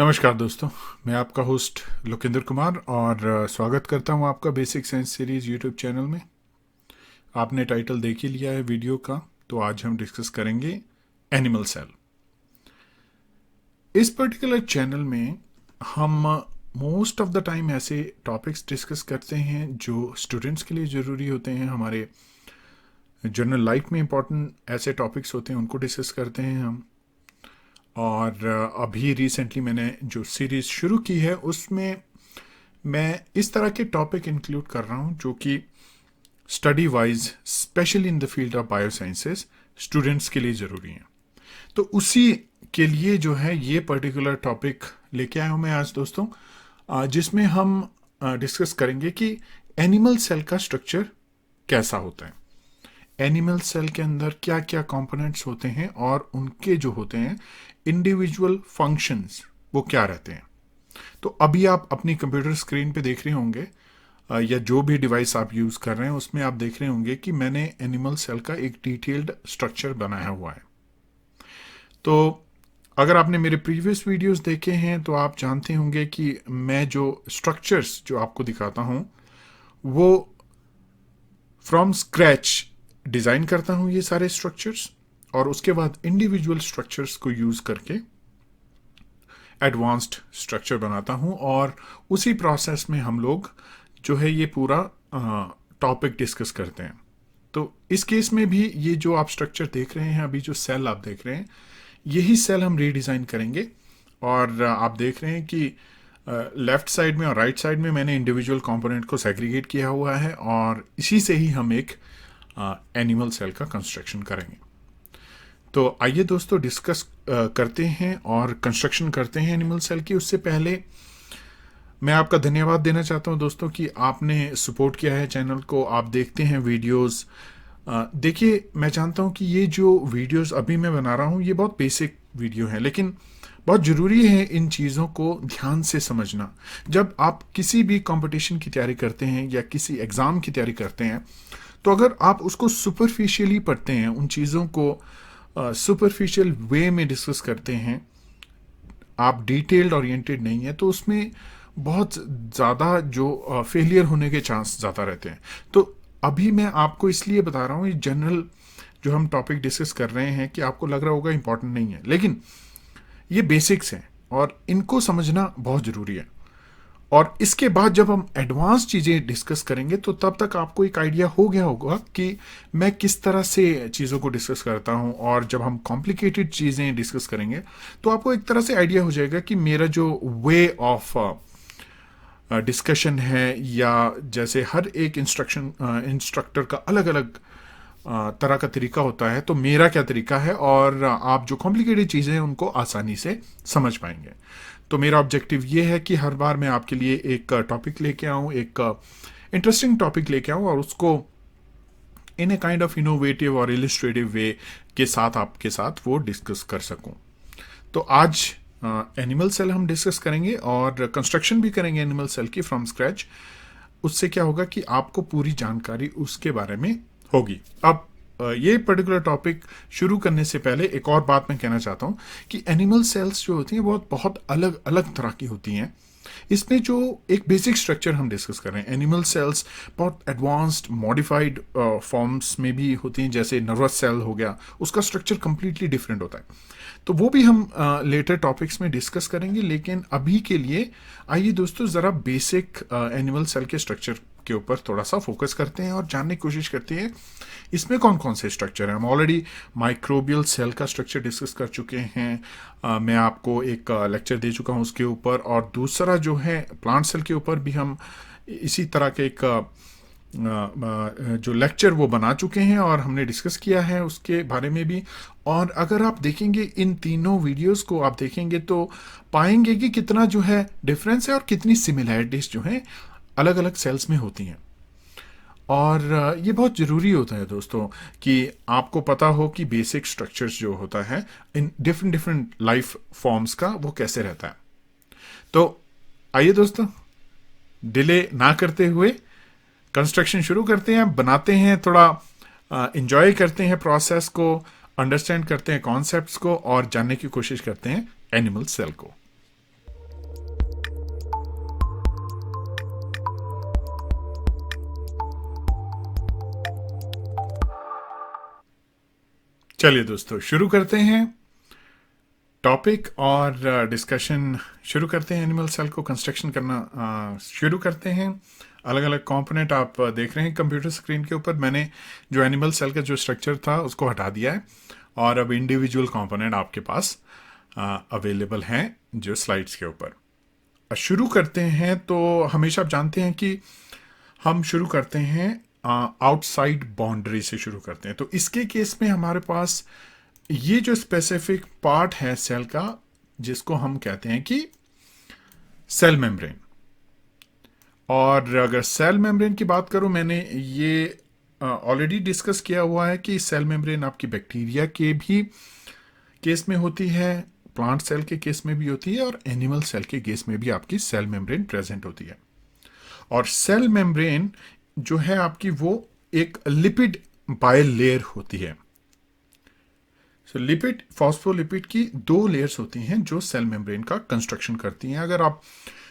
नमस्कार दोस्तों, मैं आपका होस्ट लोकेंद्र कुमार और स्वागत करता हूं आपका basic science series YouTube channel में। आपने टाइटल देख ही लिया है वीडियो का, तो आज हम डिस्कस करेंगे एनिमल सेल। इस पर्टिकुलर चैनल में हम मोस्ट ऑफ द टाइम ऐसे टॉपिक्स डिस्कस करते हैं जो स्टूडेंट्स के लिए ज़रूरी होते हैं, हमारे जनरल लाइफ में इंपॉर्टेंट ऐसे टॉपिक्स होते हैं, उनको डिस्कस करते हैं हम। और अभी रिसेंटली मैंने जो सीरीज़ शुरू की है उसमें मैं इस तरह के टॉपिक इंक्लूड कर रहा हूँ जो कि study wise specially in the field of biosciences students के लिए ज़रूरी हैं। तो उसी के लिए जो है ये पर्टिकुलर टॉपिक लेके आया हूँ मैं आज दोस्तों, जिसमें हम डिस्कस करेंगे कि एनिमल सेल का स्ट्रक्चर कैसा होता है, एनिमल सेल के अंदर क्या क्या कंपोनेंट्स होते हैं और उनके जो होते हैं इंडिविजुअल फंक्शंस वो क्या रहते हैं। तो अभी आप अपनी कंप्यूटर स्क्रीन पे देख रहे होंगे या जो भी डिवाइस आप यूज़ कर रहे हैं उसमें आप देख रहे होंगे कि मैंने एनिमल सेल का एक डिटेल्ड स्ट्रक्चर बनाया हुआ है। तो अगर आपने मेरे प्रीवियस वीडियोस देखे हैं तो आप जानते होंगे कि मैं जो स्ट्रक्चर्स जो आपको दिखाता हूँ वो फ्रॉम स्क्रैच डिज़ाइन करता हूँ ये सारे स्ट्रक्चर्स, और उसके बाद इंडिविजुअल स्ट्रक्चर्स को यूज़ करके एडवांस्ड स्ट्रक्चर बनाता हूँ, और उसी प्रोसेस में हम लोग जो है ये पूरा टॉपिक डिस्कस करते हैं। तो इस केस में भी ये जो आप स्ट्रक्चर देख रहे हैं, अभी जो सेल आप देख रहे हैं, यही सेल हम रीडिज़ाइन करेंगे। और आप देख रहे हैं कि लेफ्ट साइड में और राइट साइड में मैंने इंडिविजुअल कंपोनेंट को सेग्रीगेट किया हुआ है, और इसी से ही हम एक एनिमल सेल का कंस्ट्रक्शन करेंगे। तो आइए दोस्तों डिस्कस करते हैं और कंस्ट्रक्शन करते हैं एनिमल सेल की। उससे पहले मैं आपका धन्यवाद देना चाहता हूं दोस्तों कि आपने सपोर्ट किया है चैनल को, आप देखते हैं वीडियोस। देखिए, मैं जानता हूं कि ये जो वीडियोस अभी मैं बना रहा हूं ये बहुत बेसिक वीडियो है, लेकिन बहुत ज़रूरी है इन चीज़ों को ध्यान से समझना। जब आप किसी भी कंपटीशन की तैयारी करते हैं या किसी एग्ज़ाम की तैयारी करते हैं, तो अगर आप उसको सुपरफिशियली पढ़ते हैं, उन चीज़ों को सुपरफिशियल वे में डिस्कस करते हैं, आप डिटेल्ड ओरिएंटेड नहीं है, तो उसमें बहुत ज़्यादा जो फेलियर होने के चांस ज़्यादा रहते हैं। तो अभी मैं आपको इसलिए बता रहा हूँ, ये जनरल जो हम टॉपिक डिस्कस कर रहे हैं कि आपको लग रहा होगा इंपॉर्टेंट नहीं है, लेकिन ये बेसिक्स हैं और इनको समझना बहुत ज़रूरी है। और इसके बाद जब हम एडवांस चीज़ें डिस्कस करेंगे तो तब तक आपको एक आइडिया हो गया होगा कि मैं किस तरह से चीज़ों को डिस्कस करता हूं, और जब हम कॉम्प्लिकेटेड चीज़ें डिस्कस करेंगे तो आपको एक तरह से आइडिया हो जाएगा कि मेरा जो वे ऑफ डिस्कशन है, या जैसे हर एक इंस्ट्रक्टर का अलग अलग तरह का तरीका होता है, तो मेरा क्या तरीका है, और आप जो कॉम्प्लिकेटेड चीज़ें हैं उनको आसानी से समझ पाएंगे। तो मेरा ऑब्जेक्टिव ये है कि हर बार मैं आपके लिए एक टॉपिक लेके आऊँ, एक इंटरेस्टिंग टॉपिक लेके आऊँ, और उसको इन ए काइंड ऑफ इनोवेटिव और इलिस्ट्रेटिव वे के साथ आपके साथ वो डिस्कस कर सकूँ। तो आज एनिमल सेल हम डिस्कस करेंगे और कंस्ट्रक्शन भी करेंगे एनिमल सेल की फ्रॉम स्क्रैच। उससे क्या होगा कि आपको पूरी जानकारी उसके बारे में होगी। अब ये पर्टिकुलर टॉपिक शुरू करने से पहले एक और बात मैं कहना चाहता हूँ कि एनिमल सेल्स जो होती हैं बहुत बहुत अलग अलग तरह की होती हैं। इसमें जो एक बेसिक स्ट्रक्चर हम डिस्कस कर रहे हैं, एनिमल सेल्स बहुत एडवांस्ड मॉडिफाइड फॉर्म्स में भी होती हैं, जैसे नर्वस सेल हो गया, उसका स्ट्रक्चर कंप्लीटली डिफरेंट होता है। तो वो भी हम लेटर टॉपिक्स में डिस्कस करेंगे, लेकिन अभी के लिए आइए दोस्तों ज़रा बेसिक एनिमल सेल के स्ट्रक्चर के ऊपर थोड़ा सा फोकस करते हैं और जानने की कोशिश करते हैं इसमें कौन कौन से स्ट्रक्चर हैं। हम ऑलरेडी माइक्रोबियल सेल का स्ट्रक्चर डिस्कस कर चुके हैं, मैं आपको एक लेक्चर दे चुका हूं उसके ऊपर, और दूसरा जो है प्लांट सेल के ऊपर भी हम इसी तरह के एक जो लेक्चर वो बना चुके हैं और हमने डिस्कस किया है उसके बारे में भी। और अगर आप देखेंगे इन तीनों वीडियोस को आप देखेंगे तो पाएंगे कि कितना जो है डिफरेंस है और कितनी सिमिलैरिटीज जो है अलग अलग सेल्स में होती हैं। और ये बहुत ज़रूरी होता है दोस्तों कि आपको पता हो कि बेसिक स्ट्रक्चर्स जो होता है in different different life forms का वो कैसे रहता है। तो आइए दोस्तों डिले ना करते हुए कंस्ट्रक्शन शुरू करते हैं, बनाते हैं, थोड़ा इंजॉय करते हैं प्रोसेस को, अंडरस्टैंड करते हैं कॉन्सेप्ट्स को, और जानने की कोशिश करते हैं एनिमल सेल को। चलिए दोस्तों, शुरू करते हैं टॉपिक और डिस्कशन शुरू करते हैं। एनिमल सेल को कंस्ट्रक्शन करना शुरू करते हैं। अलग अलग कंपोनेंट आप देख रहे हैं कंप्यूटर स्क्रीन के ऊपर। मैंने जो एनिमल सेल का जो स्ट्रक्चर था उसको हटा दिया है और अब इंडिविजुअल कंपोनेंट आपके पास अवेलेबल हैं जो स्लाइड्स के ऊपर। शुरू करते हैं तो हमेशा आप जानते हैं कि हम शुरू करते हैं आउटसाइड बाउंड्री से शुरू करते हैं। तो इसके केस में हमारे पास ये जो स्पेसिफिक पार्ट है सेल का, जिसको हम कहते हैं कि सेल मेम्ब्रेन। और अगर सेल मेम्ब्रेन की बात करूं, मैंने ये ऑलरेडी डिस्कस किया हुआ है कि सेल मेम्ब्रेन आपकी बैक्टीरिया के भी केस में होती है, प्लांट सेल के केस में भी होती है और एनिमल सेल के केस में भी आपकी सेल मेम्ब्रेन प्रेजेंट होती है। और सेल मेम्ब्रेन जो है आपकी वो एक लिपिड बाइल लेयर होती है। लिपिड, फॉस्फोलिपिड की दो लेयर्स होती हैं जो सेल मेम्ब्रेन का कंस्ट्रक्शन करती हैं। अगर आप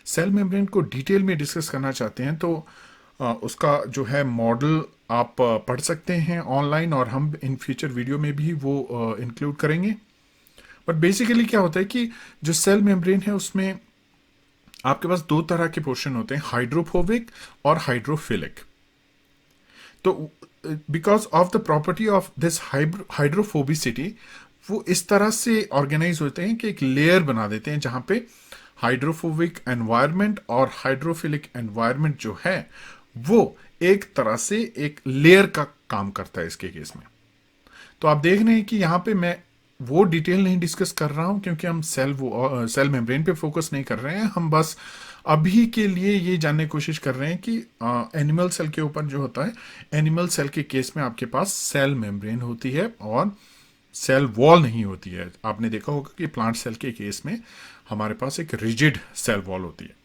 सेल मेम्ब्रेन को डिटेल में डिस्कस करना चाहते हैं तो उसका जो है मॉडल आप पढ़ सकते हैं ऑनलाइन, और हम इन फ्यूचर वीडियो में भी वो इंक्लूड करेंगे। बट बेसिकली क्या होता है कि जो सेल मेम्ब्रेन है उसमें आपके पास दो तरह के पोर्शन होते हैं, हाइड्रोफोबिक और हाइड्रोफिलिक। तो because of the property of this hydrophobicity वो इस तरह से ऑर्गेनाइज होते हैं कि एक लेयर बना देते हैं जहां पे हाइड्रोफोबिक एनवायरनमेंट और हाइड्रोफिलिक एनवायरनमेंट जो है वो एक तरह से एक लेयर का काम करता है इसके केस में। तो आप देख रहे हैं कि यहाँ पे मैं वो डिटेल नहीं डिस्कस कर रहा हूं क्योंकि हम सेल मेम्ब्रेन पे फोकस नहीं कर रहे हैं। हम बस अभी के लिए ये जानने की कोशिश कर रहे हैं कि एनिमल सेल के ऊपर जो होता है, एनिमल सेल के केस में आपके पास सेल मेम्ब्रेन होती है और सेल वॉल नहीं होती है। आपने देखा होगा कि प्लांट सेल के केस में हमारे पास एक रिजिड सेल वॉल होती है।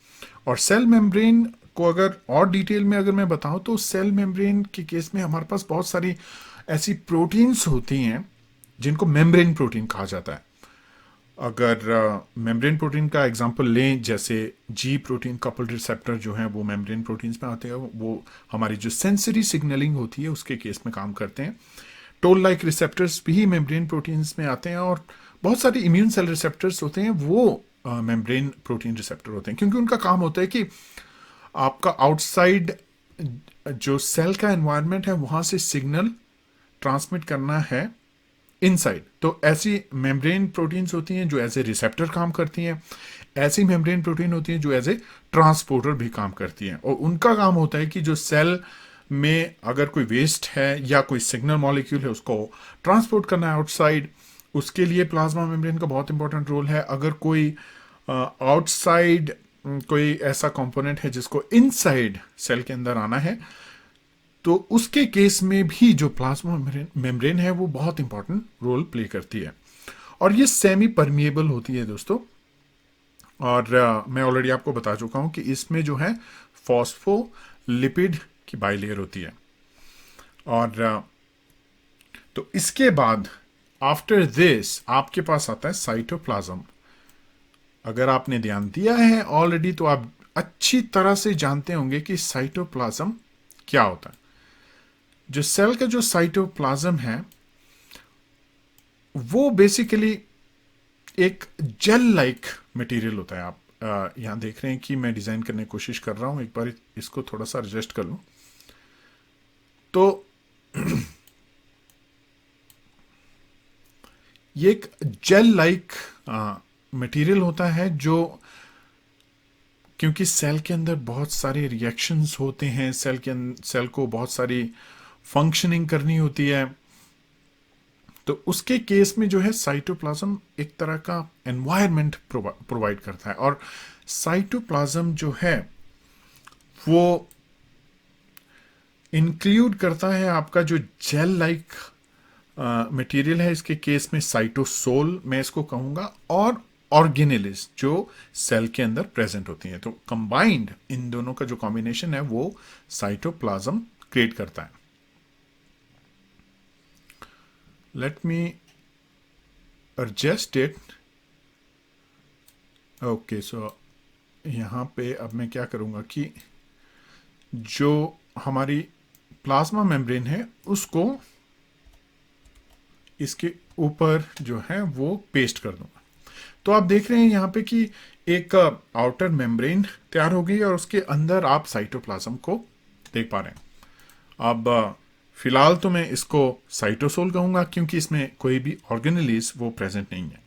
और सेल मेम्ब्रेन को अगर और डिटेल में अगर मैं बताऊं तो सेल मेम्ब्रेन के केस में हमारे पास बहुत सारी ऐसी प्रोटीन्स होती हैं जिनको मेम्ब्रेन प्रोटीन कहा जाता है। अगर मेम्ब्रेन प्रोटीन का एग्जांपल लें, जैसे जी प्रोटीन कपल्ड रिसेप्टर जो है वो मेम्ब्रेन प्रोटीन्स में आते हैं। वो हमारी जो सेंसरी सिग्नलिंग होती है उसके केस में काम करते हैं। टोल लाइक रिसेप्टर्स भी मेम्ब्रेन प्रोटीन्स में आते हैं, और बहुत सारे इम्यून सेल रिसेप्टर्स होते हैं वो मेम्ब्रेन प्रोटीन रिसेप्टर होते हैं, क्योंकि उनका काम होता है कि आपका आउटसाइड जो सेल का एनवायरनमेंट है वहां से सिग्नल ट्रांसमिट करना है इनसाइड। तो ऐसी मेम्ब्रेन प्रोटीन्स होती हैं जो एज ए रिसेप्टर काम करती हैं, ऐसी मेम्ब्रेन प्रोटीन होती हैं जो एज ए ट्रांसपोर्टर भी काम करती हैं। और उनका काम होता है कि जो सेल में अगर कोई वेस्ट है या कोई सिग्नल मॉलिक्यूल है उसको ट्रांसपोर्ट करना है आउटसाइड। उसके लिए प्लाज्मा मेम्ब्रेन का बहुत इंपॉर्टेंट रोल है। अगर कोई आउटसाइड कोई ऐसा कंपोनेंट है जिसको इनसाइड सेल के अंदर आना है तो उसके केस में भी जो प्लाज्मा मेम्ब्रेन है वो बहुत इंपॉर्टेंट रोल प्ले करती है। और ये सेमी परमिएबल होती है दोस्तों। और मैं ऑलरेडी आपको बता चुका हूं कि इसमें जो है फॉस्फोलिपिड की बाइलेयर होती है। और तो इसके बाद आफ्टर दिस आपके पास आता है साइटोप्लाज्म। अगर आपने ध्यान दिया है ऑलरेडी तो आप अच्छी तरह से जानते होंगे कि साइटोप्लाज्म क्या होता है। जो सेल का जो साइटोप्लाज्म है वो बेसिकली एक जेल लाइक मटेरियल होता है। आप यहां देख रहे हैं कि मैं डिजाइन करने की कोशिश कर रहा हूं, एक बार इसको थोड़ा सा एडजस्ट कर लूं तो ये एक जेल लाइक मटेरियल होता है जो, क्योंकि सेल के अंदर बहुत सारे रिएक्शंस होते हैं, सेल को बहुत सारी फंक्शनिंग करनी होती है, तो उसके केस में जो है साइटोप्लाज्म एक तरह का एनवायरनमेंट प्रोवाइड करता है। और साइटोप्लाज्म जो है वो इंक्लूड करता है आपका जो जेल लाइक मटेरियल है, इसके केस में साइटोसोल मैं इसको कहूंगा, और ऑर्गेनेलिस जो सेल के अंदर प्रेजेंट होती हैं। तो कंबाइंड इन दोनों का जो कॉम्बिनेशन है वो साइटोप्लाज्म क्रिएट करता है। Let me adjust it. Okay, so यहां पे अब मैं क्या करूंगा कि जो हमारी प्लाज्मा मेम्ब्रेन है उसको इसके ऊपर जो है वो पेस्ट कर दूंगा। तो आप देख रहे हैं यहाँ पे कि एक आउटर मेम्ब्रेन तैयार हो गई और उसके अंदर आप साइटोप्लाज्म को देख पा रहे हैं। अब फिलहाल तो मैं इसको साइटोसोल कहूंगा क्योंकि इसमें कोई भी ऑर्गेनेलिज वो प्रेजेंट नहीं है।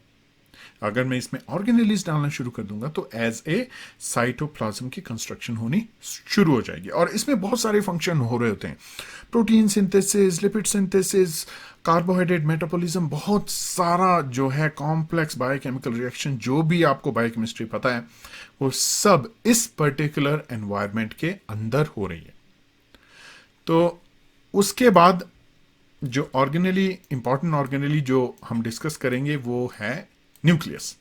अगर मैं इसमें ऑर्गेनेलिज डालना शुरू कर दूंगा तो एज ए साइटोप्लाज्म की कंस्ट्रक्शन होनी शुरू हो जाएगी और इसमें बहुत सारे फंक्शन हो रहे होते हैं, protein synthesis, lipid synthesis, carbohydrate metabolism, बहुत सारा जो है कॉम्प्लेक्स बायोकेमिकल रिएक्शन, जो भी आपको बायोकेमिस्ट्री पता है वो सब इस पर्टिकुलर एनवायरनमेंट के अंदर हो रही है। तो उसके बाद जो ऑर्गेनली इंपॉर्टेंट ऑर्गेनली जो हम डिस्कस करेंगे वो है न्यूक्लियस।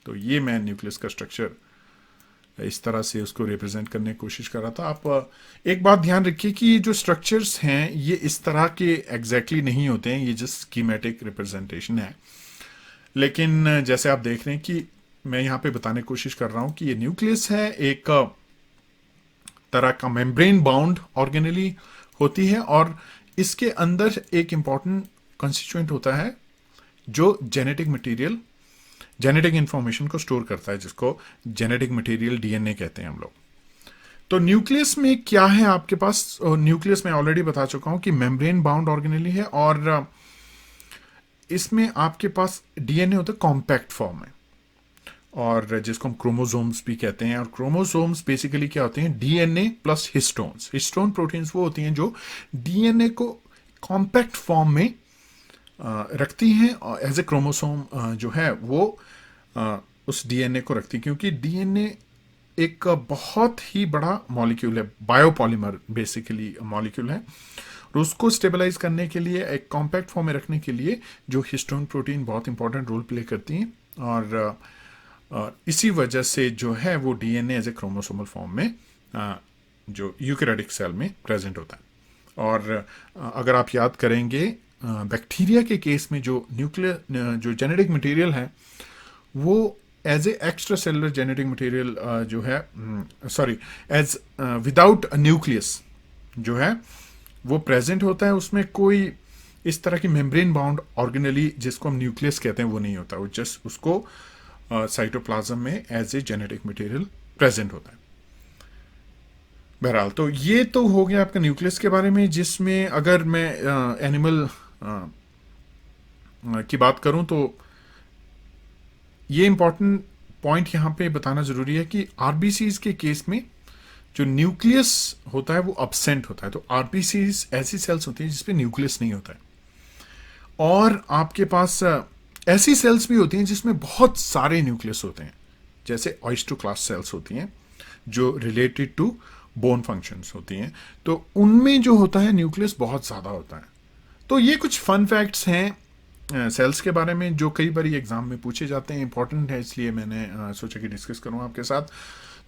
तो ये मैं न्यूक्लियस का स्ट्रक्चर इस तरह से उसको रिप्रेजेंट करने की कोशिश कर रहा था। आप एक बात ध्यान रखिए कि ये जो स्ट्रक्चर्स हैं ये इस तरह के एग्जैक्टली नहीं होते हैं, ये जस्ट स्कीमेटिक रिप्रेजेंटेशन है। लेकिन जैसे आप देख रहे हैं कि मैं यहाँ पे बताने की कोशिश कर रहा हूँ कि ये न्यूक्लियस है, एक तरह का मेम्ब्रेन बाउंड ऑर्गेनली होती है और इसके अंदर एक इंपॉर्टेंट कंस्टिट्यूएंट होता है जो जेनेटिक मटेरियल, जेनेटिक इंफॉर्मेशन को स्टोर करता है, जिसको जेनेटिक मटेरियल डीएनए कहते हैं हम लोग। तो न्यूक्लियस में क्या है आपके पास? न्यूक्लियस में ऑलरेडी बता चुका हूं कि मेम्ब्रेन बाउंड ऑर्गेनेली है और इसमें आपके पास डीएनए होता है कॉम्पैक्ट फॉर्म में और जिसको हम क्रोमोसोम्स भी कहते हैं। और क्रोमोसोम्स बेसिकली क्या होते हैं? DNA plus histones. Histone proteins वो होती हैं जो डीएनए को कॉम्पैक्ट फॉर्म में रखती हैं और एज ए क्रोमोसोम जो है वो उस डीएनए को रखती है, क्योंकि डीएनए एक बहुत ही बड़ा मॉलिक्यूल है, बायोपॉलीमर बेसिकली मॉलिक्यूल है और उसको स्टेबलाइज करने के लिए, एक कॉम्पैक्ट फॉर्म में रखने के लिए जो हिस्टोन प्रोटीन बहुत इंपॉर्टेंट रोल प्ले करती हैं और इसी वजह से जो है वो DNA as a chromosomal form में जो यूकैरियोटिक सेल में प्रेजेंट होता है। और अगर आप याद करेंगे बैक्टीरिया के केस में जो न्यूक्लियर जो जेनेटिक मटेरियल है वो as a extra cellular genetic material जो है सॉरी एज विदाउट न्यूक्लियस जो है वो प्रेजेंट होता है। उसमें कोई इस तरह की मेम्ब्रेन बाउंड ऑर्गेनली जिसको हम न्यूक्लियस कहते हैं वो नहीं होता, वो जस्ट उसको साइटोप्लाज्म में as a genetic material present होता है। बहरहाल तो ये तो हो गया आपका न्यूक्लियस के बारे में, जिसमें अगर मैं एनिमल की बात करूं तो ये इंपॉर्टेंट पॉइंट यहां पे बताना जरूरी है कि आरबीसीज के केस में जो न्यूक्लियस होता है वो अब्सेंट होता है। तो आरबीसीज ऐसी सेल्स होती हैं जिसपे न्यूक्लियस नहीं होता है और आपके पास ऐसी सेल्स भी होती हैं जिसमें बहुत सारे न्यूक्लियस होते हैं, जैसे ऑयस्टोक्लास्ट सेल्स होती हैं जो रिलेटेड टू बोन फंक्शंस होती हैं, तो उनमें जो होता है न्यूक्लियस बहुत ज़्यादा होता है। तो ये कुछ फन फैक्ट्स हैं सेल्स के बारे में जो कई बार एग्जाम में पूछे जाते हैं, इंपॉर्टेंट है इसलिए मैंने सोचा कि डिस्कस करूँ आपके साथ।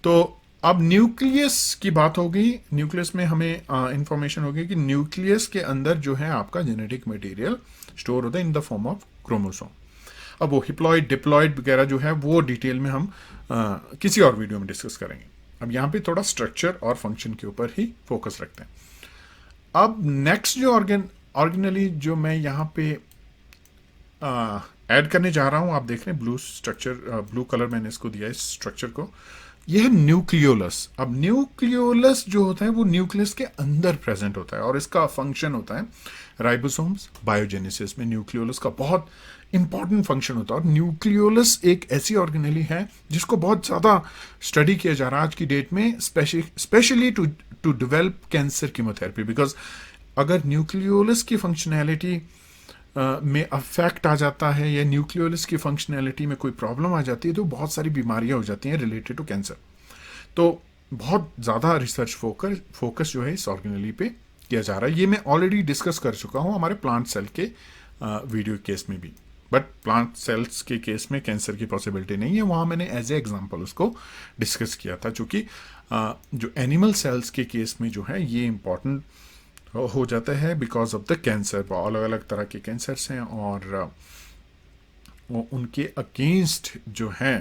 तो अब न्यूक्लियस की बात हो गई, न्यूक्लियस में हमें इंफॉर्मेशन होगी कि न्यूक्लियस के अंदर जो है आपका जेनेटिक मटेरियल स्टोर होता है in the form of chromosome. अब वो हिप्लॉइड डिप्लॉइड वगैरह जो है वो डिटेल में हम किसी और वीडियो में डिस्कस करेंगे। अब यहाँ पे थोड़ा स्ट्रक्चर और फंक्शन के ऊपर ही फोकस रखते हैं। अब नेक्स्ट जो ऑर्गेनली जो मैं यहाँ पे ऐड करने जा रहा हूँ, आप देख रहे हैं ब्लू स्ट्रक्चर, ब्लू कलर मैंने इसको दिया इस स्ट्रक्चर को, यह है न्यूक्लियोलस। अब न्यूक्लियोलस जो होता है वो न्यूक्लियस के अंदर प्रेजेंट होता है और इसका फंक्शन होता है राइबोसोम्स बायोजेनेसिस में न्यूक्लियोलस का बहुत इंपॉर्टेंट फंक्शन होता है। और न्यूक्लियोलस एक ऐसी ऑर्गेनली है जिसको बहुत ज़्यादा स्टडी किया जा रहा है आज की डेट में, specially to develop cancer chemotherapy, because अगर न्यूक्लियोलस की फंक्शनैलिटी में अफेक्ट आ जाता है या न्यूक्लियोलस की फंक्शनैलिटी में कोई प्रॉब्लम आ जाती है तो बहुत सारी बीमारियां हो जाती हैं रिलेटेड टू कैंसर। तो बहुत ज़्यादा रिसर्च फोकस जो है इस ऑर्गेनली पे किया जा रहा है। ये मैं ऑलरेडी डिस्कस कर चुका हूँ हमारे प्लांट सेल के वीडियो केस में भी, बट प्लांट सेल्स के केस में कैंसर की पॉसिबिलिटी नहीं है, वहाँ मैंने एज ए एग्जाम्पल उसको डिस्कस किया था। चूँकि जो एनिमल सेल्स के केस में जो है ये इम्पॉर्टेंट हो जाता है बिकॉज ऑफ द कैंसर। अलग अलग तरह के कैंसर्स हैं और उनके अगेंस्ट जो है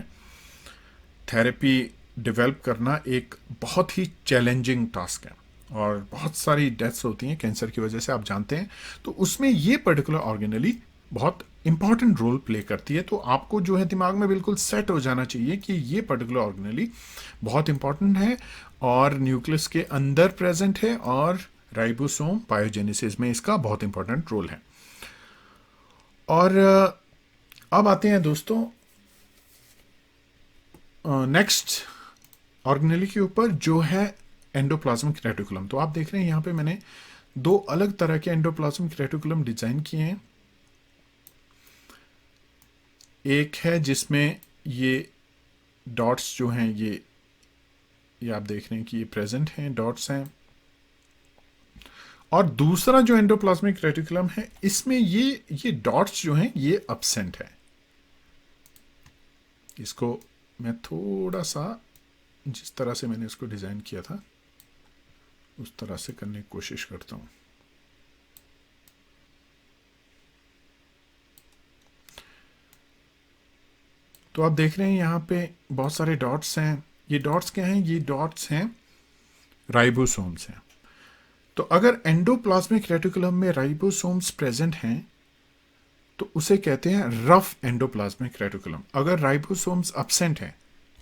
थेरेपी डेवलप करना एक बहुत ही चैलेंजिंग टास्क है और बहुत सारी डेथ्स होती हैं कैंसर की वजह से, आप जानते हैं। तो उसमें ये पर्टिकुलर ऑर्गेनली बहुत इंपॉर्टेंट रोल प्ले करती है। तो आपको जो है दिमाग में बिल्कुल सेट हो जाना चाहिए कि ये पर्टिकुलर ऑर्गेनेली बहुत इंपॉर्टेंट है और न्यूक्लियस के अंदर प्रेजेंट है और राइबोसोम बायोजेनेसिस में इसका बहुत इंपॉर्टेंट रोल है। और अब आते हैं दोस्तों नेक्स्ट ऑर्गेनेली के ऊपर, जो है एंडोप्लाज्मिक रेटिकुलम। तो आप देख रहे हैं यहाँ पे मैंने दो अलग तरह के एंडोप्लाज्मिक रेटिकुलम डिजाइन किए हैं। एक है जिसमें ये डॉट्स जो हैं ये आप देख रहे हैं कि ये प्रेजेंट हैं, डॉट्स हैं। और दूसरा जो एंडोप्लाज्मिक रेटिकुलम है इसमें ये डॉट्स जो हैं ये अब्सेंट है। इसको मैं थोड़ा सा जिस तरह से मैंने इसको डिजाइन किया था उस तरह से करने की कोशिश करता हूं। तो आप देख रहे हैं यहाँ पे बहुत सारे डॉट्स हैं। ये डॉट्स क्या हैं? ये डॉट्स हैं राइबोसोम्स हैं। तो अगर एंडोप्लाज्मिक रेटिकुलम में राइबोसोम्स प्रेजेंट हैं तो उसे कहते हैं रफ एंडोप्लाज्मिक रेटिकुलम। अगर राइबोसोम्स एब्सेंट हैं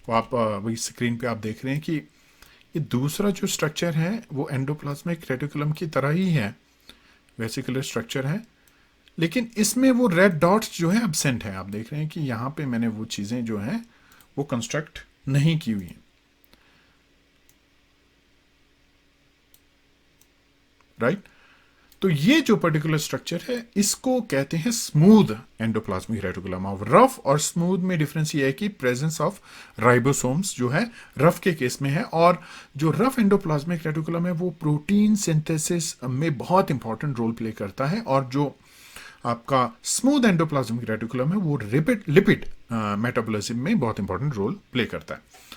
तो आप वही स्क्रीन पे आप देख रहे हैं कि ये दूसरा जो स्ट्रक्चर है वो एंडोप्लाज्मिक रेटिकुलम की तरह ही है, वेसिकुलर स्ट्रक्चर है, लेकिन इसमें वो रेड डॉट्स जो है एब्सेंट है। आप देख रहे हैं कि यहाँ पे मैंने वो चीज़ें जो हैं वो कंस्ट्रक्ट नहीं की हुई हैं, राइट। तो ये जो पर्टिकुलर स्ट्रक्चर है इसको कहते हैं स्मूथ एंडोप्लाज्मिक रेटिकुलम। और रफ और स्मूथ में डिफरेंस ये है कि प्रेजेंस ऑफ राइबोसोम्स जो है रफ के केस में है, और जो रफ एंडोप्लाज्मिक रेटिकुलम है वो प्रोटीन सिंथेसिस में बहुत इंपॉर्टेंट रोल प्ले करता है, और जो आपका स्मूथ एंडोप्लाज्मिक रेटिकुलम है वो लिपिड मेटाबॉलिज्म में बहुत इंपॉर्टेंट रोल प्ले करता है।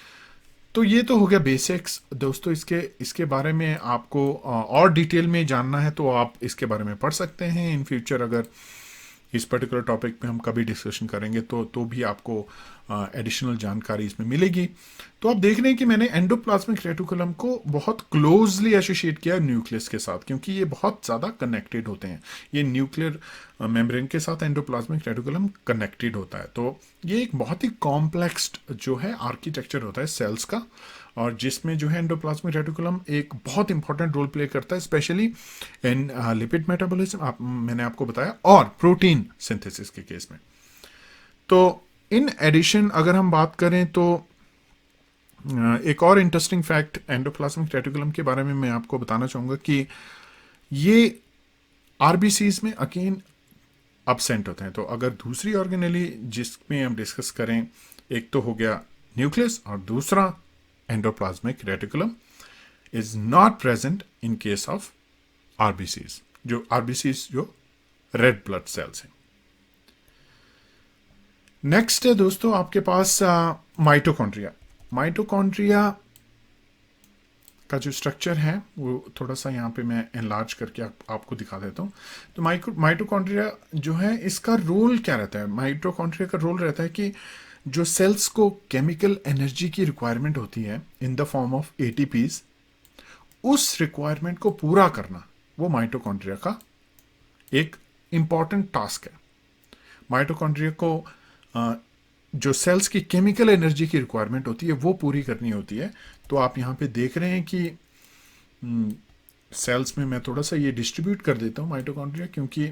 तो ये तो हो गया बेसिक्स दोस्तों। इसके बारे में आपको और डिटेल में जानना है तो आप इसके बारे में पढ़ सकते हैं। इन फ्यूचर अगर इस पर्टिकुलर टॉपिक पे हम कभी डिस्कशन करेंगे तो भी आपको एडिशनल जानकारी इसमें मिलेगी। तो आप देख रहे हैं कि मैंने एंडोप्लाज्मिक रेटिकुलम को बहुत क्लोजली एसोसिएट किया न्यूक्लियस के साथ, क्योंकि ये बहुत ज़्यादा कनेक्टेड होते हैं। ये न्यूक्लियर मेम्ब्रेन के साथ एंडोप्लाज्मिक रेटिकुलम कनेक्टेड होता है। तो ये एक बहुत ही कॉम्प्लेक्स जो है आर्किटेक्चर होता है सेल्स का, और जिसमें जो है एंडोप्लाज्मिक रेटिकुलम एक बहुत इंपॉर्टेंट रोल प्ले करता है, स्पेशली इन लिपिड मेटाबॉलिज्म मैंने आपको बताया, और प्रोटीन सिंथेसिस के केस में। तो इन एडिशन अगर हम बात करें तो एक और इंटरेस्टिंग फैक्ट एंडोप्लाज्मिक रेटिकुलम के बारे में मैं आपको बताना चाहूँगा कि ये आरबीसीज में अगेन एब्सेंट होते हैं। तो अगर दूसरी ऑर्गेनेली जिसमें हम डिस्कस करें, एक तो हो गया न्यूक्लियस और दूसरा endoplasmic reticulum is not present in case of RBCs, जो आरबीसीज जो रेड ब्लड सेल्स हैं। नेक्स्ट है दोस्तों आपके पास माइटोकॉन्ड्रिया। माइटोकॉन्ड्रिया का जो स्ट्रक्चर है वो थोड़ा सा यहाँ पे मैं एनलार्ज करके आपको दिखा देता हूँ। तो माइटोकॉन्ड्रिया जो है इसका रोल क्या रहता है? माइटोकॉन्ड्रिया का रोल रहता है कि जो सेल्स को केमिकल एनर्जी की रिक्वायरमेंट होती है in the form of ATPs, उस रिक्वायरमेंट को पूरा करना वो माइटोकॉन्ड्रिया का एक इंपॉर्टेंट टास्क है। माइटोकॉन्ड्रिया को जो सेल्स की केमिकल एनर्जी की रिक्वायरमेंट होती है वो पूरी करनी होती है। तो आप यहाँ पे देख रहे हैं कि सेल्स में मैं थोड़ा सा ये डिस्ट्रीब्यूट कर देता हूँ माइटोकॉन्ड्रिया, क्योंकि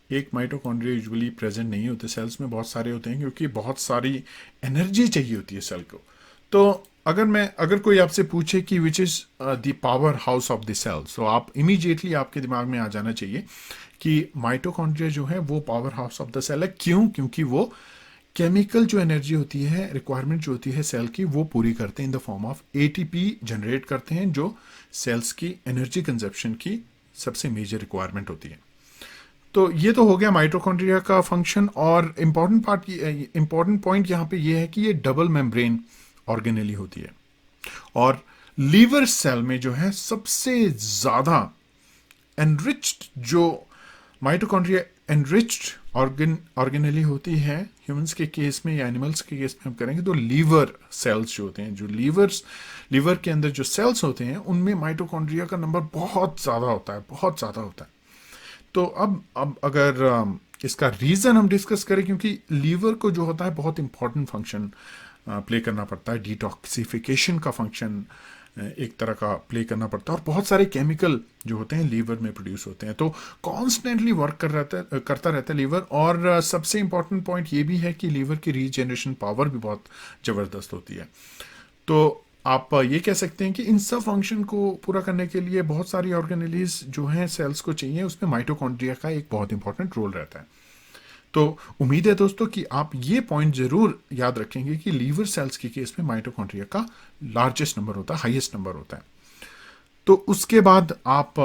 एक माइटोकॉन्ड्रिया यूजुअली प्रेजेंट नहीं होते सेल्स में, बहुत सारे होते हैं, क्योंकि बहुत सारी एनर्जी चाहिए होती है सेल को। तो अगर कोई आपसे पूछे कि which is the power house of the cell, तो आप इमीडिएटली आपके दिमाग में आ जाना चाहिए कि माइटोकॉन्ड्रिया जो है वो power house of the cell है। क्यों? क्योंकि वो केमिकल जो एनर्जी होती है, रिक्वायरमेंट जो होती है सेल की, वो पूरी करते हैं in the form of ATP generate करते हैं, जो सेल्स की एनर्जी कंजप्शन की सबसे मेजर रिक्वायरमेंट होती है। तो ये तो हो गया माइटोकॉन्ड्रिया का फंक्शन। और इंपॉर्टेंट पॉइंट यहाँ पे ये है कि ये डबल मेम्ब्रेन ऑर्गेनेली होती है, और लीवर सेल में जो है सबसे ज्यादा एनरिच्ड जो माइटोकॉन्ड्रिया एनरिच्ड ऑर्गेनेली होती है ह्यूमंस के केस में या एनिमल्स के केस में हम करेंगे तो लीवर सेल्स जो होते हैं, जो लीवर के अंदर जो सेल्स होते हैं उनमें माइटोकॉन्ड्रिया का नंबर बहुत ज्यादा होता है, बहुत ज्यादा होता है। तो अब अगर इसका रीज़न हम डिस्कस करें, क्योंकि लीवर को जो होता है बहुत इंपॉर्टेंट फंक्शन प्ले करना पड़ता है, डिटॉक्सिफिकेशन का फंक्शन एक तरह का प्ले करना पड़ता है, और बहुत सारे केमिकल जो होते हैं लीवर में प्रोड्यूस होते हैं, तो कॉन्स्टेंटली वर्क करता रहता है लीवर। और सबसे इंपॉर्टेंट पॉइंट ये भी है कि लीवर की रीजनरेशन पावर भी बहुत ज़बरदस्त होती है। तो आप ये कह सकते हैं कि इन सब फंक्शन को पूरा करने के लिए बहुत सारी ऑर्गेनेलीज जो हैं सेल्स को चाहिए, उसमें माइटोकॉन्ड्रिया का एक बहुत इंपॉर्टेंट रोल रहता है। तो उम्मीद है दोस्तों कि आप ये पॉइंट जरूर याद रखेंगे कि लीवर सेल्स के केस में माइटोकॉन्ड्रिया का लार्जेस्ट नंबर होता है, हाईएस्ट नंबर होता है। तो उसके बाद आप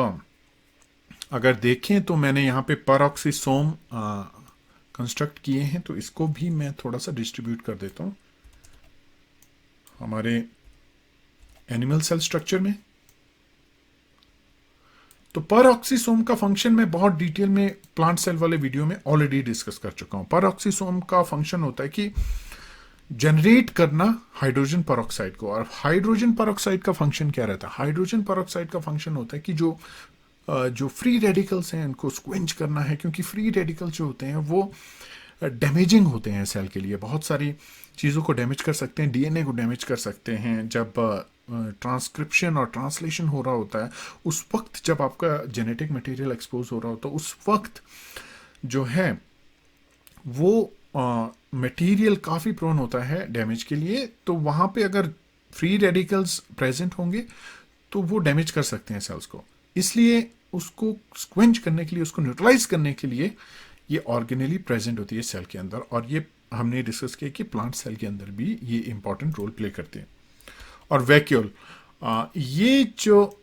अगर देखें तो मैंने यहाँ पे परऑक्सीसोम कंस्ट्रक्ट किए हैं, तो इसको भी मैं थोड़ा सा डिस्ट्रीब्यूट कर देता हूँ हमारे एनिमल सेल स्ट्रक्चर में। तो परऑक्सीसोम का फंक्शन मैं बहुत डिटेल में प्लांट सेल वाले वीडियो में ऑलरेडी डिस्कस कर चुका हूं। परऑक्सीसोम का फंक्शन होता है कि जनरेट करना हाइड्रोजन परऑक्साइड को। और हाइड्रोजन परऑक्साइड का फंक्शन क्या रहता है? हाइड्रोजन परऑक्साइड का फंक्शन होता है कि जो फ्री रेडिकल्स हैं उनको स्क्वेंच करना है, क्योंकि फ्री रेडिकल्स जो होते हैं वो डैमेजिंग होते हैं सेल के लिए, बहुत सारी चीज़ों को डैमेज कर सकते हैं, डीएनए को डैमेज कर सकते हैं। जब ट्रांसक्रिप्शन और ट्रांसलेशन हो रहा होता है उस वक्त, जब आपका जेनेटिक मटेरियल एक्सपोज हो रहा होता है, उस वक्त जो है वो मटेरियल काफ़ी प्रोन होता है डैमेज के लिए। तो वहाँ पे अगर फ्री रेडिकल्स प्रेजेंट होंगे तो वो डैमेज कर सकते हैं सेल्स को। इसलिए उसको स्क्वेंच करने के लिए, उसको न्यूट्रलाइज करने के लिए ये ऑर्गेनेली प्रेजेंट होती है सेल के अंदर। और ये हमने डिस्कस किया कि प्लांट सेल के अंदर भी ये इंपॉर्टेंट रोल प्ले करते हैं। और वैक्यूल, ये जो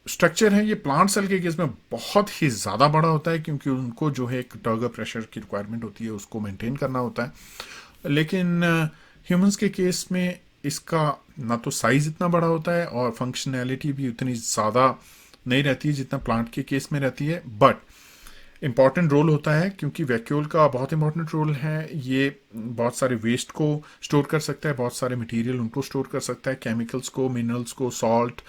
स्ट्रक्चर है ये प्लांट सेल के केस में बहुत ही ज़्यादा बड़ा होता है, क्योंकि उनको जो है एक टर्गर प्रेशर की रिक्वायरमेंट होती है, उसको मेंटेन करना होता है। लेकिन ह्यूमंस के केस में इसका ना तो साइज इतना बड़ा होता है और फंक्शनैलिटी भी उतनी ज़्यादा नहीं रहती है जितना प्लांट के केस में रहती है। बट इंपॉर्टेंट रोल होता है, क्योंकि वैक्यूल का बहुत इंपॉर्टेंट रोल है। ये बहुत सारे वेस्ट को स्टोर कर सकता है, बहुत सारे मटेरियल उनको स्टोर कर सकता है, केमिकल्स को, मिनरल्स को, सॉल्ट,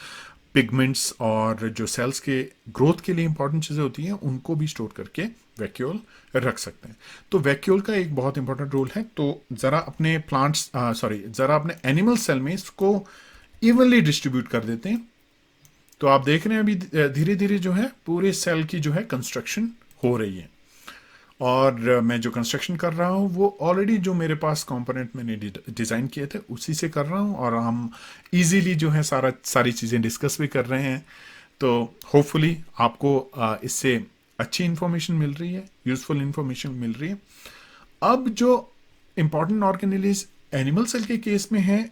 पिगमेंट्स, और जो सेल्स के ग्रोथ के लिए इंपॉर्टेंट चीज़ें होती हैं उनको भी स्टोर करके वैक्यूल रख सकते हैं। तो वैक्यूल का एक बहुत इंपॉर्टेंट रोल है। तो ज़रा अपने ज़रा अपने एनिमल सेल में इसको इवनली डिस्ट्रीब्यूट कर देते हैं। तो आप देख रहे हैं अभी धीरे धीरे जो है पूरे सेल की जो है कंस्ट्रक्शन हो रही है। और मैं जो कंस्ट्रक्शन कर रहा हूँ वो ऑलरेडी जो मेरे पास कंपोनेंट मैंने डिज़ाइन किए थे उसी से कर रहा हूँ, और हम इजीली जो है सारी चीज़ें डिस्कस भी कर रहे हैं। तो होपफुली आपको इससे अच्छी इन्फॉर्मेशन मिल रही है, यूज़फुल इन्फॉर्मेशन मिल रही है। अब जो इम्पॉर्टेंट ऑर्गेनेलीज एनिमल सेल के केस में है,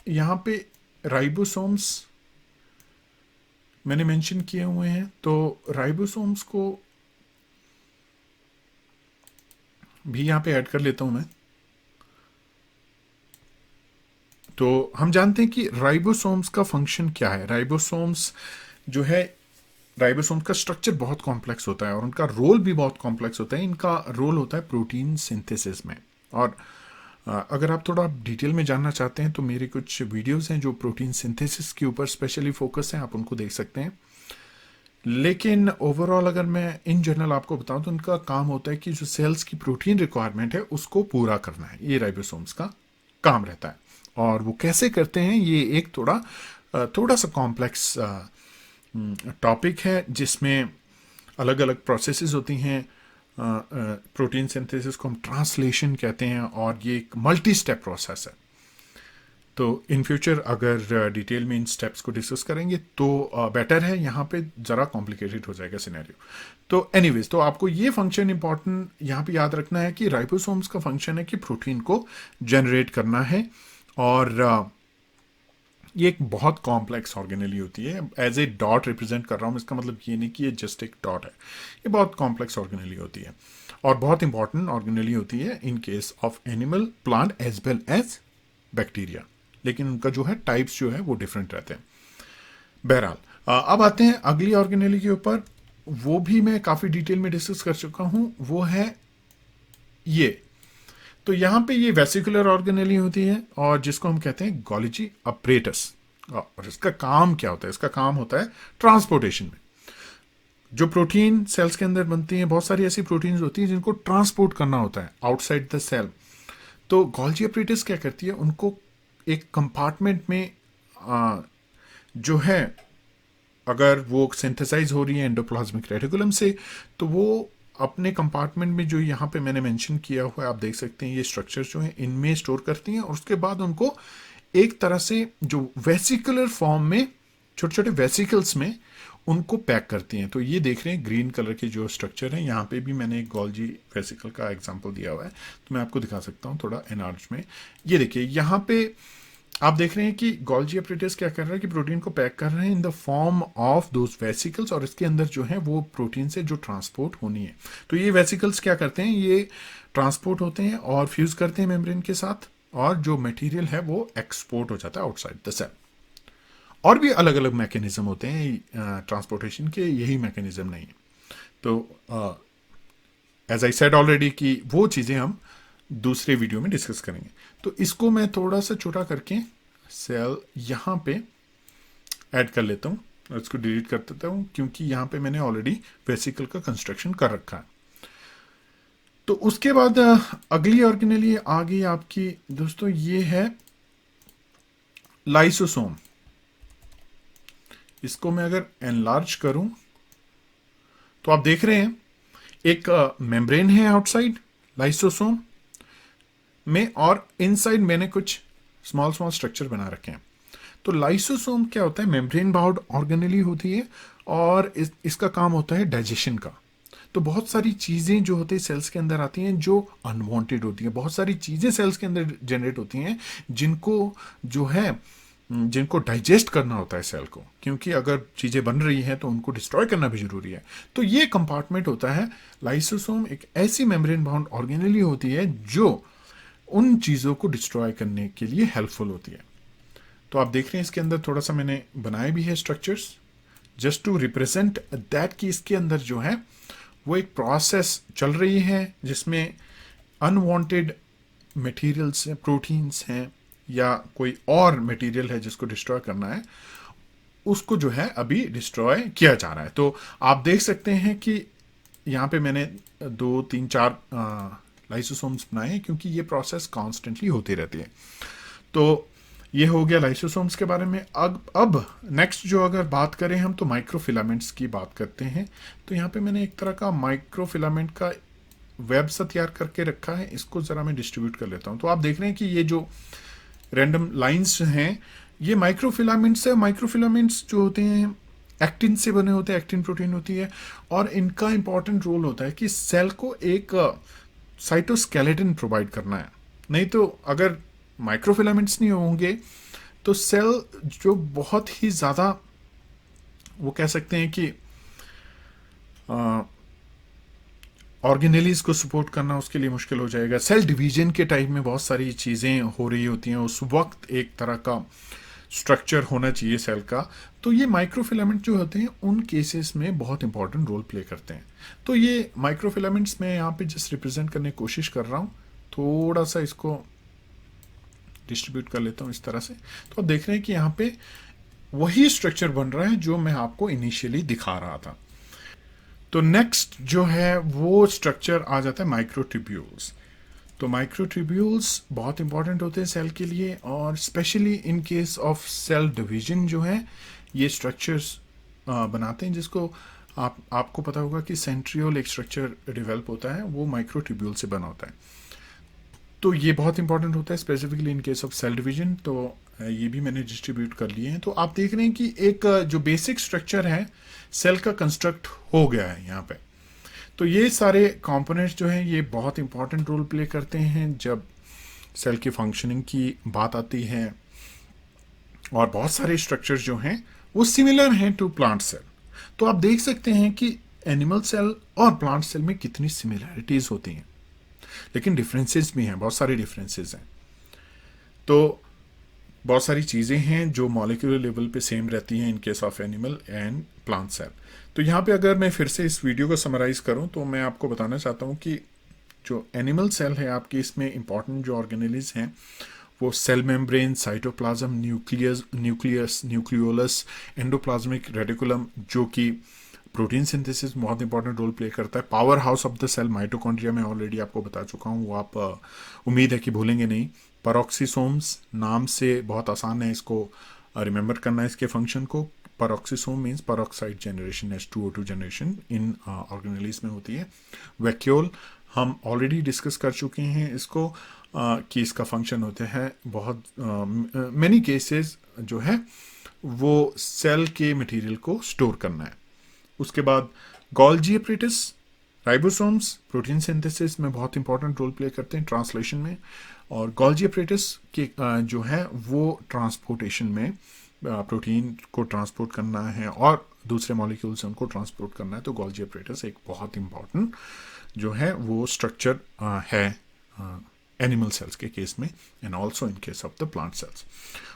यहाँ पे राइबोसोम्स मैंने मेंशन किए हुए हैं। तो राइबोसोम्स को भी यहाँ पे ऐड कर लेता हूं मैं। तो हम जानते हैं कि राइबोसोम्स का फंक्शन क्या है। राइबोसोम्स जो है, राइबोसोम्स का स्ट्रक्चर बहुत कॉम्प्लेक्स होता है और उनका रोल भी बहुत कॉम्प्लेक्स होता है। इनका रोल होता है प्रोटीन सिंथेसिस में। और अगर आप थोड़ा डिटेल में जानना चाहते हैं तो मेरे कुछ वीडियोस हैं जो प्रोटीन सिंथेसिस के ऊपर स्पेशली फोकस हैं, आप उनको देख सकते हैं। लेकिन ओवरऑल अगर मैं इन जनरल आपको बताऊं तो उनका काम होता है कि जो सेल्स की प्रोटीन रिक्वायरमेंट है उसको पूरा करना है, ये राइबोसोम्स का काम रहता है। और वो कैसे करते हैं ये एक थोड़ा सा कॉम्प्लेक्स टॉपिक है, जिसमें अलग अलग प्रोसेसेस होती हैं। प्रोटीन सिंथेसिस को हम ट्रांसलेशन कहते हैं, और ये एक मल्टी स्टेप प्रोसेस है। तो इन फ्यूचर अगर डिटेल में इन स्टेप्स को डिस्कस करेंगे तो बेटर है, यहाँ पे ज़रा कॉम्प्लिकेटेड हो जाएगा सिनेरियो। तो एनीवेज, तो आपको ये फंक्शन इंपॉर्टेंट यहाँ पे याद रखना है कि राइबोसोम्स का फंक्शन है कि प्रोटीन को जनरेट करना है। और ये एक बहुत कॉम्प्लेक्स ऑर्गेनेली होती है। एज ए डॉट रिप्रेजेंट कर रहा हूँ, इसका मतलब ये नहीं कि ये जस्ट एक डॉट है, ये बहुत कॉम्प्लेक्स ऑर्गेनेली होती है और बहुत इंपॉर्टेंट ऑर्गेनेली होती है in case of animal, plant as well as bacteria. लेकिन उनका जो है टाइप्स जो है वो डिफरेंट रहते हैं। बहरहाल अब आते हैं अगली ऑर्गेनेली के ऊपर, वो भी मैं काफ़ी डिटेल में डिस्कस कर चुका हूँ, वो है ये। तो यहाँ पे ये वेसिकुलर ऑर्गेनेली होती है और जिसको हम कहते हैं गोल्जी अपरेटस। और इसका काम क्या होता है? इसका काम होता है ट्रांसपोर्टेशन में। जो प्रोटीन सेल्स के अंदर बनती हैं, बहुत सारी ऐसी प्रोटीन्स होती हैं जिनको ट्रांसपोर्ट करना होता है आउटसाइड द सेल। तो गोल्जी एपरेटस क्या करती है, उनको एक कंपार्टमेंट में जो है, अगर वो सिंथेसाइज हो रही है एंडोप्लाज्मिक रेटिकुलम से, तो वो अपने कंपार्टमेंट में, जो यहाँ पे मैंने मेंशन किया हुआ है आप देख सकते हैं, ये स्ट्रक्चर जो है इनमें स्टोर करती हैं, और उसके बाद उनको एक तरह से जो वेसिकुलर फॉर्म में, छोटे छोटे वेसिकल्स में उनको पैक करती हैं। तो ये देख रहे हैं ग्रीन कलर के जो स्ट्रक्चर है, यहाँ पे भी मैंने एक गोल्जी वेसिकल का एग्जांपल दिया हुआ है, तो मैं आपको दिखा सकता हूँ थोड़ा एनआर्ज में। ये देखिए यहाँ पे आप देख रहे हैं कि गोल्जी एपरेटस क्या कर रहा है कि प्रोटीन को पैक कर रहे हैं in the form of those vesicles, और इसके अंदर जो है वो प्रोटीन से जो ट्रांसपोर्ट होनी है। तो ये वेसिकल्स क्या करते हैं, ये ट्रांसपोर्ट होते हैं और फ्यूज करते हैं मेम्ब्रेन के साथ, और जो मटेरियल है वो एक्सपोर्ट हो जाता है आउटसाइड द सेल। और भी अलग अलग मैकेनिज्म होते हैं ट्रांसपोर्टेशन के, यही मैकेनिज्म नहीं है। तो एज आई सेड ऑलरेडी कि वो चीज़ें हम दूसरे वीडियो में डिस्कस करेंगे। तो इसको मैं थोड़ा सा छोटा करके सेल यहाँ पे ऐड कर लेता हूँ और इसको डिलीट कर देता हूँ, क्योंकि यहाँ पे मैंने ऑलरेडी वेसिकल का कंस्ट्रक्शन कर रखा है। तो उसके बाद अगली ऑर्गेनेली आ गई आपकी दोस्तों, ये है लाइसोसोम। इसको मैं अगर एनलार्ज करूं तो आप देख रहे हैं एक मेम्ब्रेन है आउटसाइड लाइसोसोम में, और इनसाइड मैंने कुछ स्मॉल स्मॉल स्ट्रक्चर बना रखे हैं। तो लाइसोसोम क्या होता है, मेम्ब्रेन बाउंड ऑर्गेनेली होती है, और इसका काम होता है डाइजेशन का। तो बहुत सारी चीज़ें जो होती है सेल्स के अंदर आती हैं जो अनवांटेड होती हैं, बहुत सारी चीज़ें सेल्स के अंदर जनरेट होती हैं जिनको जो है जिनको डाइजेस्ट करना होता है सेल को, क्योंकि अगर चीज़ें बन रही हैं तो उनको डिस्ट्रॉय करना भी जरूरी है। तो ये कंपार्टमेंट होता है लाइसोसोम, एक ऐसी मेम्ब्रेन बाउंड ऑर्गेनेली होती है जो उन चीज़ों को डिस्ट्रॉय करने के लिए हेल्पफुल होती है। तो आप देख रहे हैं इसके अंदर थोड़ा सा मैंने बनाए भी है structures, just to represent that कि इसके अंदर जो है वो एक प्रोसेस चल रही है जिसमें अनवांटेड मटेरियल्स हैं, प्रोटीन्स हैं, या कोई और मटेरियल है जिसको डिस्ट्रॉय करना है, उसको जो है अभी डिस्ट्रॉय किया जा रहा है। तो आप देख सकते हैं कि यहाँ पे मैंने 2 3 4 लाइसोसोम्स बनाए हैं, क्योंकि ये प्रोसेस कॉन्स्टेंटली होती रहती है। तो ये हो गया लाइसोसोम्स के बारे में। अब नेक्स्ट जो अगर बात करें हम, तो माइक्रोफिलामेंट्स की बात करते हैं। तो यहाँ पे मैंने एक तरह का माइक्रोफिलामेंट का वेब सा तैयार करके रखा है, इसको ज़रा मैं डिस्ट्रीब्यूट कर लेता हूँ। तो आप देख रहे हैं कि ये जो रैंडम लाइंस हैं ये माइक्रोफिलामेंट्स है। माइक्रोफिलामेंट्स जो होते हैं एक्टिन से बने होते हैं, एक्टिन प्रोटीन होती है, और इनका इंपॉर्टेंट रोल होता है कि सेल को एक साइटोस्केलेटन प्रोवाइड करना है। नहीं तो अगर माइक्रोफिलामेंट्स नहीं होंगे तो सेल जो बहुत ही ज़्यादा, वो कह सकते हैं कि ऑर्गेनेलीज को सपोर्ट करना उसके लिए मुश्किल हो जाएगा। सेल डिवीजन के टाइम में बहुत सारी चीज़ें हो रही होती हैं, उस वक्त एक तरह का स्ट्रक्चर होना चाहिए सेल का। तो ये माइक्रोफिलामेंट जो होते हैं उन केसेस में बहुत इंपॉर्टेंट रोल प्ले करते हैं। तो ये माइक्रोफिलामेंट्स मैं यहाँ पे जस्ट रिप्रेजेंट करने की कोशिश कर रहा हूँ, थोड़ा सा इसको डिस्ट्रीब्यूट कर लेता हूँ इस तरह से। तो आप देख रहे हैं कि यहाँ पे वही स्ट्रक्चर बन रहा है जो मैं आपको इनिशियली दिखा रहा था। तो नेक्स्ट जो है वो स्ट्रक्चर आ जाता है माइक्रोट्यूब्यूल्स। तो माइक्रोट्यूब्यूल्स बहुत इंपॉर्टेंट होते हैं सेल के लिए, और specially in case of cell division जो है ये स्ट्रक्चर्स बनाते हैं, जिसको आपको पता होगा कि सेंट्रियोल एक स्ट्रक्चर डेवलप होता है, वो माइक्रोट्यूब्यूल से बना होता है। तो ये बहुत इंपॉर्टेंट होता है specifically in case of cell division. तो ये भी मैंने डिस्ट्रीब्यूट कर लिए हैं। तो आप देख रहे हैं कि एक जो बेसिक स्ट्रक्चर है सेल का कंस्ट्रक्ट हो गया है यहाँ पे। तो ये सारे कंपोनेंट्स जो हैं ये बहुत इंपॉर्टेंट रोल प्ले करते हैं जब सेल की फंक्शनिंग की बात आती है, और बहुत सारे स्ट्रक्चर्स जो हैं वो सिमिलर हैं टू प्लांट सेल। तो आप देख सकते हैं कि एनिमल सेल और प्लांट सेल में कितनी सिमिलैरिटीज होती हैं, लेकिन डिफरेंसेस भी हैं, बहुत सारे डिफरेंसेस हैं। तो बहुत सारी चीज़ें हैं जो मॉलिक्यूलर लेवल पे सेम रहती हैं in case of animal and plant cell. तो यहाँ पे अगर मैं फिर से इस वीडियो को समराइज करूँ तो मैं आपको बताना चाहता हूँ कि जो एनिमल सेल है आपकी, इसमें इंपॉर्टेंट जो ऑर्गेनेलीज हैं वो cell membrane, cytoplasm, nucleus, nucleolus, endoplasmic reticulum जो कि प्रोटीन सिंथेसिस बहुत इंपॉर्टेंट रोल प्ले करता है। Power house of the cell mitochondria में ऑलरेडी आपको बता चुका हूँ, वो आप उम्मीद है कि भूलेंगे नहीं। पेरोक्सिसोम्स नाम से बहुत आसान है इसको रिमेंबर करना, इसके फंक्शन को। Peroxisome means peroxide generation, H2O2 generation in organelles में होती है। वैक्यूल हम ऑलरेडी डिस्कस कर चुके हैं इसको कि इसका फंक्शन होता है बहुत मेनी केसेस जो है वो सेल के मटेरियल को स्टोर करना है। उसके बाद Golgi apparatus, ribosomes protein synthesis में बहुत इंपॉर्टेंट रोल प्ले करते हैं ट्रांसलेशन में, और गोल्जी एपरेटस के जो है वो ट्रांसपोर्टेशन में प्रोटीन को ट्रांसपोर्ट करना है और दूसरे मॉलिक्यूल से उनको ट्रांसपोर्ट करना है। तो गोल्जी एपरेटस एक बहुत इंपॉर्टेंट जो है वो स्ट्रक्चर है एनिमल सेल्स के केस में and also in case of the plant cells.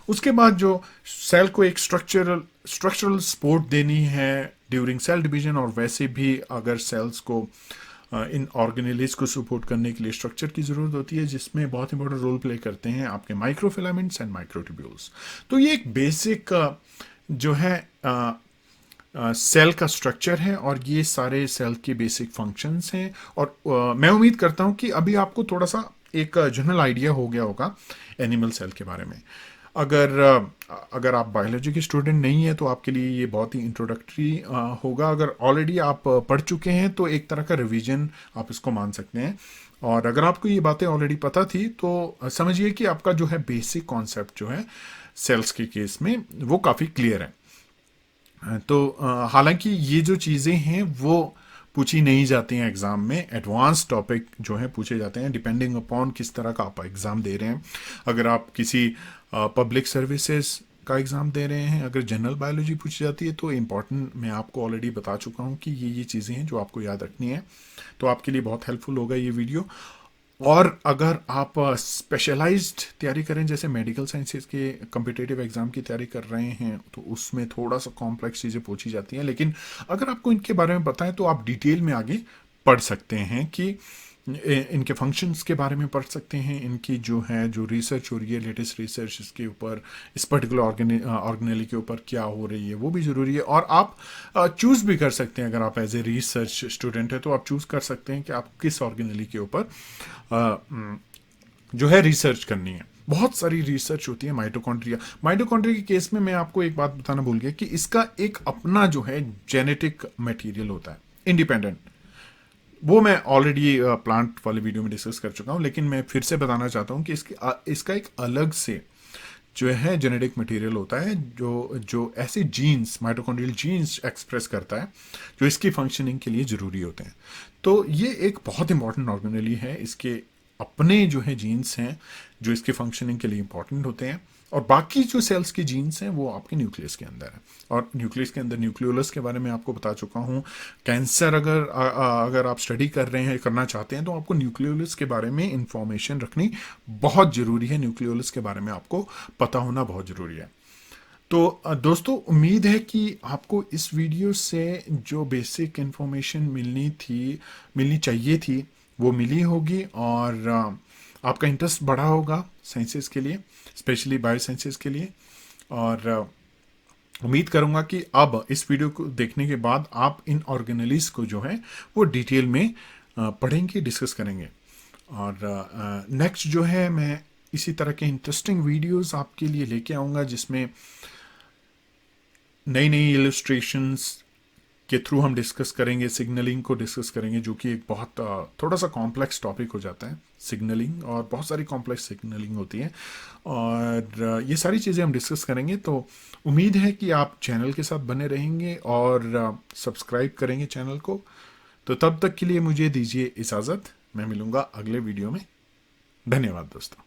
उसके बाद जो सेल को एक स्ट्रक्चरल सपोर्ट देनी है ड्यूरिंग सेल डिवीजन, और वैसे भी अगर सेल्स को इन ऑर्गेनेलिस को सपोर्ट करने के लिए स्ट्रक्चर की ज़रूरत होती है, जिसमें बहुत इंपॉर्टेंट रोल प्ले करते हैं आपके माइक्रोफिलामेंट्स एंड माइक्रोट्यूब्यूल्स। तो ये एक बेसिक जो है सेल का स्ट्रक्चर है और ये सारे सेल के बेसिक फंक्शंस हैं। और मैं उम्मीद करता हूँ कि अभी आपको थोड़ा सा एक जनरल आइडिया हो गया होगा एनिमल सेल के बारे में। अगर आप बायोलॉजी के स्टूडेंट नहीं है तो आपके लिए ये बहुत ही इंट्रोडक्टरी होगा। अगर ऑलरेडी आप पढ़ चुके हैं तो एक तरह का रिवीजन आप इसको मान सकते हैं। और अगर आपको ये बातें ऑलरेडी पता थी तो समझिए कि आपका जो है बेसिक कॉन्सेप्ट जो है सेल्स के केस में वो काफ़ी क्लियर है। तो हालांकि ये जो चीज़ें हैं वो पूछी नहीं जाती हैं एग्ज़ाम में, एडवांस टॉपिक जो है पूछे जाते हैं डिपेंडिंग अपॉन किस तरह का आप एग्ज़ाम दे रहे हैं। अगर आप किसी पब्लिक सर्विसेज का एग्ज़ाम दे रहे हैं, अगर जनरल बायोलॉजी पूछी जाती है तो इम्पॉर्टेंट मैं आपको ऑलरेडी बता चुका हूँ कि ये चीज़ें हैं जो आपको याद रखनी है। तो आपके लिए बहुत हेल्पफुल होगा ये वीडियो। और अगर आप स्पेशलाइज्ड तैयारी करें, जैसे मेडिकल साइंसेज के कम्पिटिटिव एग्ज़ाम की तैयारी कर रहे हैं, तो उसमें थोड़ा सा कॉम्प्लेक्स चीज़ें पूछी जाती हैं, लेकिन अगर आपको इनके बारे में पता है तो आप डिटेल में आगे पढ़ सकते हैं कि इनके फंक्शंस के बारे में पढ़ सकते हैं, इनकी जो है जो रिसर्च हो रही है लेटेस्ट रिसर्च इसके ऊपर, इस पर्टिकुलर ऑर्गेनेली के ऊपर क्या हो रही है वो भी ज़रूरी है। और आप चूज़ भी कर सकते हैं, अगर आप एज ए रिसर्च स्टूडेंट है तो आप चूज़ कर सकते हैं कि आप किस ऑर्गेनेली के ऊपर जो है रिसर्च करनी है। बहुत सारी रिसर्च होती है माइटोकॉन्ड्रिया के केस में मैं आपको एक बात बताना भूल गया कि इसका एक अपना जो है जेनेटिक मटेरियल होता है इंडिपेंडेंट। वो मैं ऑलरेडी प्लांट वाले वीडियो में डिस्कस कर चुका हूँ, लेकिन मैं फिर से बताना चाहता हूँ कि इसका एक अलग से जो है जेनेटिक मटेरियल होता है जो ऐसे जीन्स, माइटोकॉन्ड्रियल जीन्स एक्सप्रेस करता है जो इसकी फंक्शनिंग के लिए ज़रूरी होते हैं। तो ये एक बहुत इंपॉर्टेंट ऑर्गेनेली है, इसके अपने जो है जीन्स हैं जो इसके फंक्शनिंग के लिए इंपॉर्टेंट होते हैं, और बाकी जो सेल्स के जीन्स हैं वो आपके न्यूक्लियस के अंदर है। और न्यूक्लियस के अंदर न्यूक्लियोलस के बारे में आपको बता चुका हूँ। कैंसर अगर आप स्टडी कर रहे हैं, करना चाहते हैं, तो आपको न्यूक्लियोलस के बारे में इंफॉर्मेशन रखनी बहुत ज़रूरी है। न्यूक्लियोलस के बारे में आपको पता होना बहुत ज़रूरी है। तो दोस्तों, उम्मीद है कि आपको इस वीडियो से जो बेसिक इंफॉर्मेशन मिलनी चाहिए थी वो मिली होगी, और आपका इंटरेस्ट बढ़ा होगा साइंसेस के लिए, स्पेशली बायो साइंसेस के लिए। और उम्मीद करूंगा कि अब इस वीडियो को देखने के बाद आप इन ऑर्गेनेलिस को जो है वो डिटेल में पढ़ेंगे, डिस्कस करेंगे। और नेक्स्ट जो है मैं इसी तरह के इंटरेस्टिंग वीडियोस आपके लिए लेके आऊँगा, जिसमें नई नई इलस्ट्रेशंस के थ्रू हम डिस्कस करेंगे, सिग्नलिंग को डिस्कस करेंगे, जो कि एक बहुत थोड़ा सा कॉम्प्लेक्स टॉपिक हो जाता है सिग्नलिंग, और बहुत सारी कॉम्प्लेक्स सिग्नलिंग होती है, और ये सारी चीज़ें हम डिस्कस करेंगे। तो उम्मीद है कि आप चैनल के साथ बने रहेंगे और सब्सक्राइब करेंगे चैनल को। तो तब तक के लिए मुझे दीजिए इजाज़त, मैं मिलूँगा अगले वीडियो में। धन्यवाद दोस्तों।